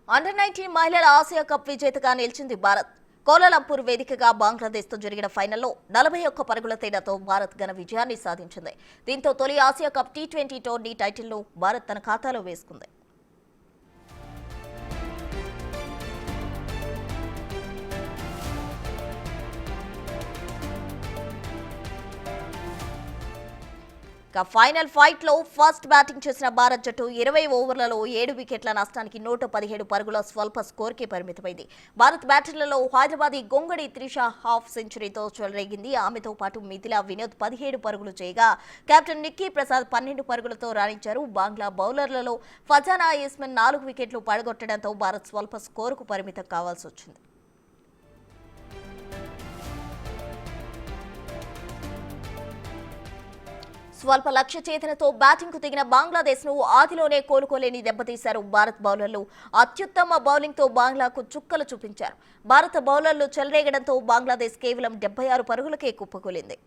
Under-19 మహిళల Asia cup విజేతగా నిలిచింది భారత్. కోలాలంపూర్ వేదికగా బంగ్లాదేశ్తో జరిగిన ఫైనల్లో 41 పరుగుల తేడాతో భారత్ ఘన విజయాన్ని సాధించింది. దీంతో తొలి ఆసియా కప్ టీ20 టోర్నీ టైటిల్ను భారత్ తన ఖాతాలో వేసుకుంది. ఫైనల్ ఫైట్ లో ఫస్ట్ బ్యాటింగ్ చేసిన భారత్ జట్టు 20 ఓవర్లలో 7 వికెట్ల నష్టానికి 117 పరుగుల స్వల్ప స్కోర్కే పరిమితమైంది. భారత్ బ్యాటర్లలో హైదరాబాదీ గొంగడి త్రిష హాఫ్ సెంచరీతో చెలరేగింది. ఆమెతో పాటు మిథిలా వినోద్ 17 పరుగులు చేయగా కెప్టెన్ నిక్కీ ప్రసాద్ 12 పరుగులతో రాణించారు. బంగ్లా బౌలర్లలో ఫజానా ఇస్మాన్ 4 వికెట్లు పడగొట్టడంతో భారత్ స్వల్ప స్కోరుకు పరిమితం కావాల్సి వచ్చింది. స్వల్ప లక్ష్య చేతనతో బ్యాటింగ్ కు దిగిన బంగ్లాదేశ్ ను ఆదిలోనే కోలుకోలేని దెబ్బతీశారు భారత్ బౌలర్లు. అత్యుత్తమ బౌలింగ్ తో బంగ్లాకు చుక్కలు చూపించారు. భారత బౌలర్లు చెలరేగడంతో బంగ్లాదేశ్ కేవలం 76 పరుగులకే కుప్పకూలింది.